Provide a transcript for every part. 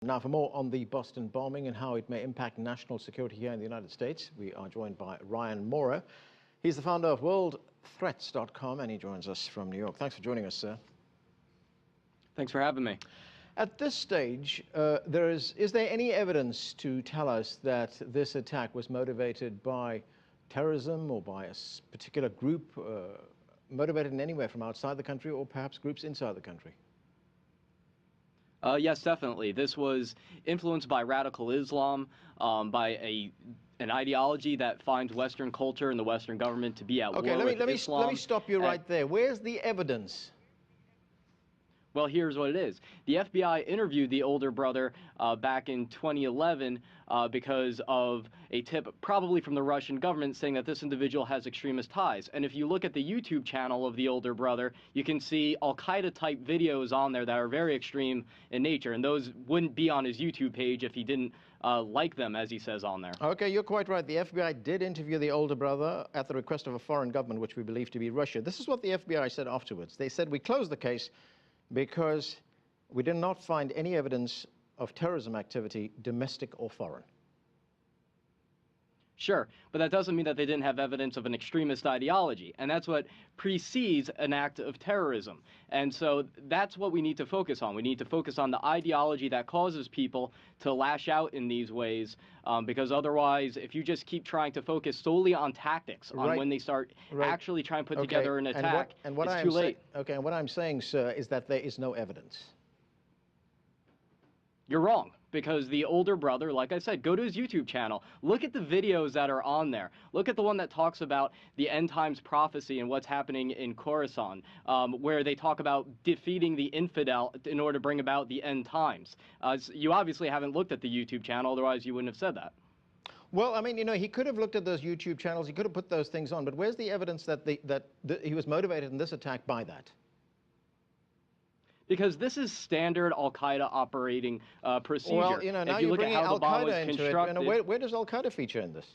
Now, for more on the Boston bombing and how it may impact national security here in the United States, we are joined by Ryan Mauro. He's the founder of worldthreats.com, and he joins us from New York. Thanks for joining us, sir. Thanks for having me. At this stage, is there any evidence to tell us that this attack was motivated by terrorism or by a particular group, motivated in any way from outside the country or perhaps groups inside the country? Yes, definitely. This was influenced by radical Islam, by an ideology that finds Western culture and the Western government to be at war with Islam. Let me stop you right there. Where's the evidence? Well, here's what it is. The FBI interviewed the older brother back in 2011 because of a tip, probably from the Russian government, saying that this individual has extremist ties. And if you look at the YouTube channel of the older brother, you can see Al-Qaeda type videos on there that are very extreme in nature. And those wouldn't be on his YouTube page if he didn't like them, as he says on there. Okay, you're quite right. The FBI did interview the older brother at the request of a foreign government, which we believe to be Russia. This is what the FBI said afterwards. They said, we closed the case because we did not find any evidence of terrorism activity, domestic or foreign. Sure, but that doesn't mean that they didn't have evidence of an extremist ideology, and that's what precedes an act of terrorism. And so that's what we need to focus on. We need to focus on the ideology that causes people to lash out in these ways, because otherwise, if you just keep trying to focus solely on tactics, on when they start actually trying to put together an attack, it's too late. Okay, and what I'm saying, sir, is that there is no evidence. You're wrong, because the older brother, like I said, go to his YouTube channel. Look at the videos that are on there. Look at the one that talks about the end times prophecy and what's happening in Khorasan, where they talk about defeating the infidel in order to bring about the end times. You obviously haven't looked at the YouTube channel, otherwise you wouldn't have said that. Well, I mean, you know, he could have looked at those YouTube channels, he could have put those things on, but where's the evidence that he was motivated in this attack by that? Because this is standard Al-Qaeda operating procedure. Well, you know, now you're bringing Al-Qaeda into it. You know, where does Al-Qaeda feature in this?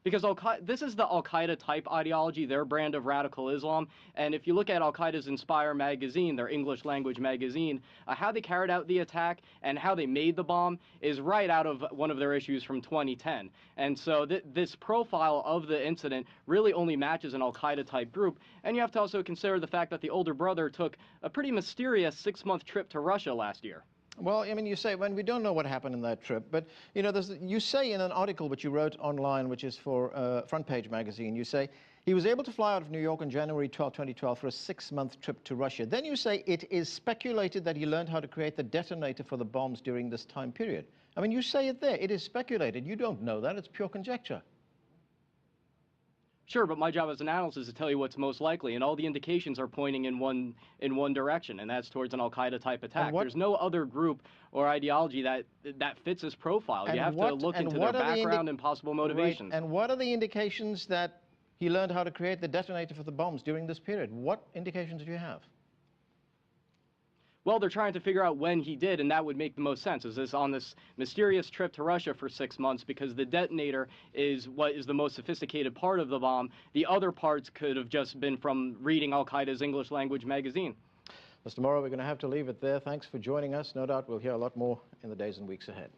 Because this is the Al-Qaeda type ideology, their brand of radical Islam. And if you look at Al-Qaeda's Inspire magazine, their English language magazine, how they carried out the attack and how they made the bomb is right out of one of their issues from 2010. And so this profile of the incident really only matches an Al-Qaeda type group. And you have to also consider the fact that the older brother took a pretty mysterious 6-month trip to Russia last year. Well, I mean, you say, when we don't know what happened in that trip, but, you know, you say in an article which you wrote online, which is for Front Page magazine, you say, he was able to fly out of New York on January 12, 2012 for a 6-month trip to Russia. Then you say it is speculated that he learned how to create the detonator for the bombs during this time period. I mean, you say it there, it is speculated. You don't know that, it's pure conjecture. Sure, but my job as an analyst is to tell you what's most likely, and all the indications are pointing in one direction, and that's towards an Al-Qaeda type attack. There's no other group or ideology that fits this profile. You have to look into their background and possible motivations. Right. And what are the indications that he learned how to create the detonator for the bombs during this period? What indications do you have? Well, they're trying to figure out when he did, and that would make the most sense. Is this on this mysterious trip to Russia for 6 months, because the detonator is what is the most sophisticated part of the bomb. The other parts could have just been from reading Al-Qaeda's English language magazine. Mr. Mauro, we're going to have to leave it there. Thanks for joining us. No doubt we'll hear a lot more in the days and weeks ahead.